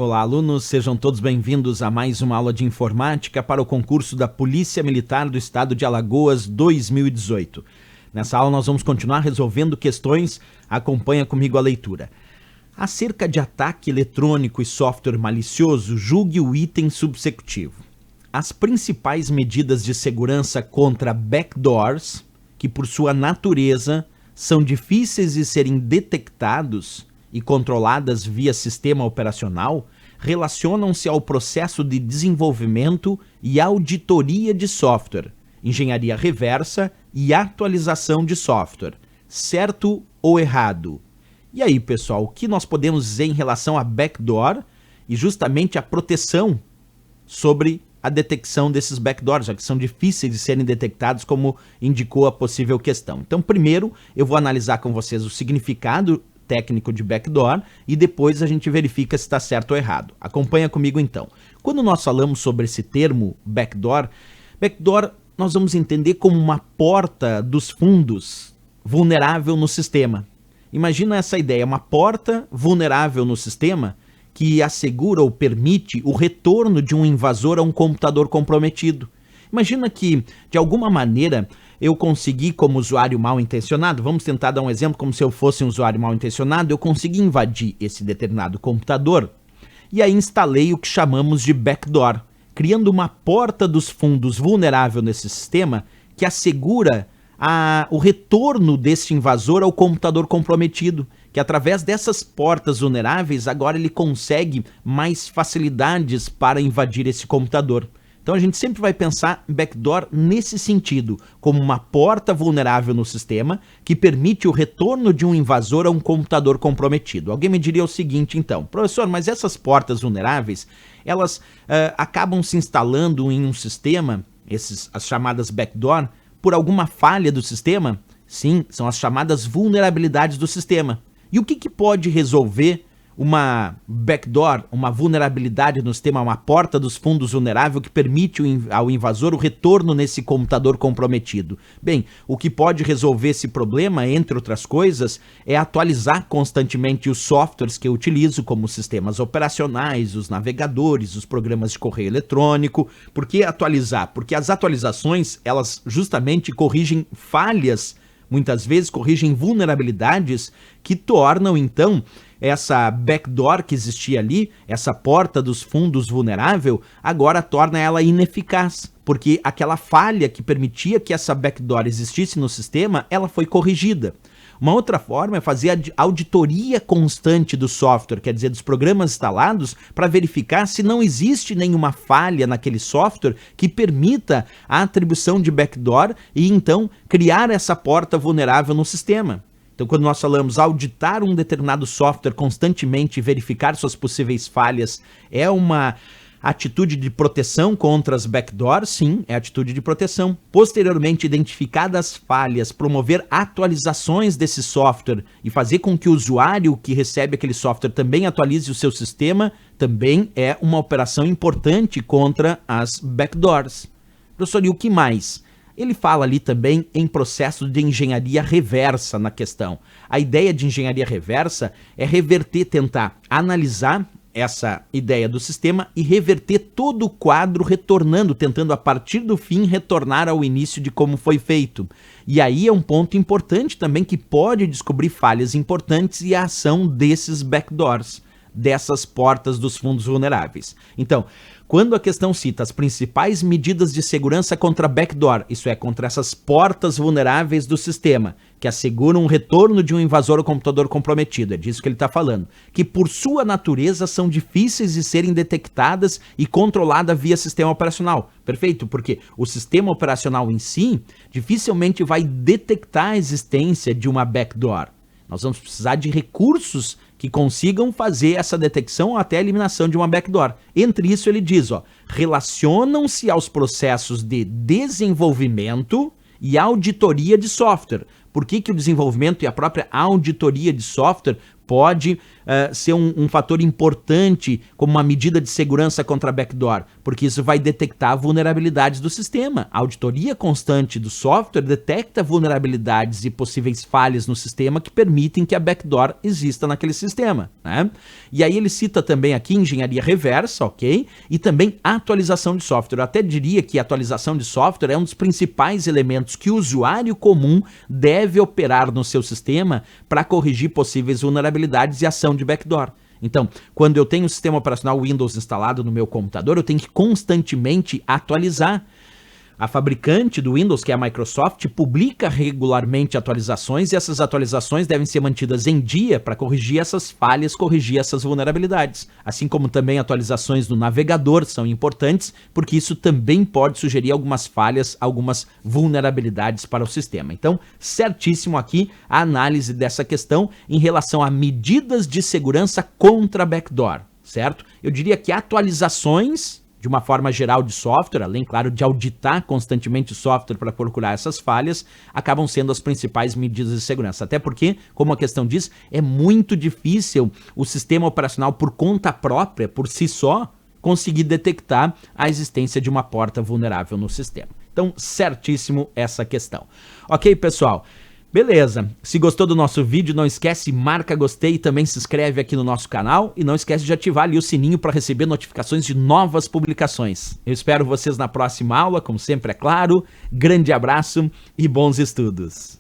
Olá, alunos, sejam todos bem-vindos a mais uma aula de informática para o concurso da Polícia Militar do Estado de Alagoas 2018. Nessa aula nós vamos continuar resolvendo questões, acompanha comigo a leitura. Acerca de ataque eletrônico e software malicioso, julgue o item subsecutivo. As principais medidas de segurança contra backdoors, que por sua natureza são difíceis de serem detectados e controladas via sistema operacional, relacionam-se ao processo de desenvolvimento e auditoria de software, engenharia reversa e atualização de software. Certo ou errado? E aí, pessoal, o que nós podemos dizer em relação a backdoor e justamente a proteção sobre a detecção desses backdoors, já que são difíceis de serem detectados, como indicou a possível questão. Então, primeiro, eu vou analisar com vocês o significado técnico de backdoor e depois a gente verifica se está certo ou errado. Acompanha comigo então. Quando nós falamos sobre esse termo backdoor nós vamos entender como uma porta dos fundos vulnerável no sistema. Imagina essa ideia, uma porta vulnerável no sistema que assegura ou permite o retorno de um invasor a um computador comprometido. Imagina que, de alguma maneira, eu consegui, como usuário mal intencionado, vamos tentar dar um exemplo como se eu fosse um usuário mal intencionado, eu consegui invadir esse determinado computador e aí instalei o que chamamos de backdoor, criando uma porta dos fundos vulnerável nesse sistema que assegura o retorno desse invasor ao computador comprometido, que através dessas portas vulneráveis agora ele consegue mais facilidades para invadir esse computador. Então a gente sempre vai pensar backdoor nesse sentido, como uma porta vulnerável no sistema que permite o retorno de um invasor a um computador comprometido. Alguém me diria o seguinte então, professor, mas essas portas vulneráveis, elas acabam se instalando em um sistema, as chamadas backdoor, por alguma falha do sistema? Sim, são as chamadas vulnerabilidades do sistema. E o que pode resolver uma backdoor, uma vulnerabilidade no sistema, uma porta dos fundos vulnerável que permite ao invasor o retorno nesse computador comprometido? Bem, o que pode resolver esse problema, entre outras coisas, é atualizar constantemente os softwares que eu utilizo, como os sistemas operacionais, os navegadores, os programas de correio eletrônico. Por que atualizar? Porque as atualizações, elas justamente corrigem falhas, muitas vezes corrigem vulnerabilidades que tornam, então, essa backdoor que existia ali, essa porta dos fundos vulnerável, agora torna ela ineficaz, porque aquela falha que permitia que essa backdoor existisse no sistema, ela foi corrigida. Uma outra forma é fazer a auditoria constante do software, quer dizer, dos programas instalados, para verificar se não existe nenhuma falha naquele software que permita a atribuição de backdoor e então criar essa porta vulnerável no sistema. Então, quando nós falamos auditar um determinado software constantemente e verificar suas possíveis falhas, é uma atitude de proteção contra as backdoors? Sim, é atitude de proteção. Posteriormente, identificadas as falhas, promover atualizações desse software e fazer com que o usuário que recebe aquele software também atualize o seu sistema, também é uma operação importante contra as backdoors. Professor, e o que mais? Ele fala ali também em processo de engenharia reversa na questão. A ideia de engenharia reversa é reverter, tentar analisar essa ideia do sistema e reverter todo o quadro retornando, tentando a partir do fim retornar ao início de como foi feito. E aí é um ponto importante também que pode descobrir falhas importantes e a ação desses backdoors, dessas portas dos fundos vulneráveis. Então, quando a questão cita as principais medidas de segurança contra backdoor, isso é, contra essas portas vulneráveis do sistema, que asseguram o retorno de um invasor ao computador comprometido, é disso que ele está falando, que por sua natureza são difíceis de serem detectadas e controladas via sistema operacional. Perfeito? Porque o sistema operacional em si dificilmente vai detectar a existência de uma backdoor. Nós vamos precisar de recursos que consigam fazer essa detecção ou até a eliminação de uma backdoor. Entre isso ele diz, relacionam-se aos processos de desenvolvimento e auditoria de software. Por que o desenvolvimento e a própria auditoria de software pode ser um fator importante como uma medida de segurança contra a backdoor, porque isso vai detectar vulnerabilidades do sistema. A auditoria constante do software detecta vulnerabilidades e possíveis falhas no sistema que permitem que a backdoor exista naquele sistema, né? E aí ele cita também aqui engenharia reversa, ok? E também atualização de software. Eu até diria que a atualização de software é um dos principais elementos que o usuário comum deve operar no seu sistema para corrigir possíveis vulnerabilidades e ação de backdoor. Então, quando eu tenho o sistema operacional Windows instalado no meu computador, eu tenho que constantemente atualizar. A fabricante do Windows, que é a Microsoft, publica regularmente atualizações e essas atualizações devem ser mantidas em dia para corrigir essas falhas, corrigir essas vulnerabilidades. Assim como também atualizações do navegador são importantes, porque isso também pode sugerir algumas falhas, algumas vulnerabilidades para o sistema. Então, certíssimo aqui a análise dessa questão em relação a medidas de segurança contra backdoor, certo? Eu diria que atualizações de uma forma geral de software, além, claro, de auditar constantemente o software para procurar essas falhas, acabam sendo as principais medidas de segurança. Até porque, como a questão diz, é muito difícil o sistema operacional, por conta própria, por si só, conseguir detectar a existência de uma porta vulnerável no sistema. Então, certíssimo essa questão. Ok, pessoal? Beleza, se gostou do nosso vídeo, não esquece, marca gostei e também se inscreve aqui no nosso canal e não esquece de ativar ali o sininho para receber notificações de novas publicações. Eu espero vocês na próxima aula, como sempre é claro, grande abraço e bons estudos!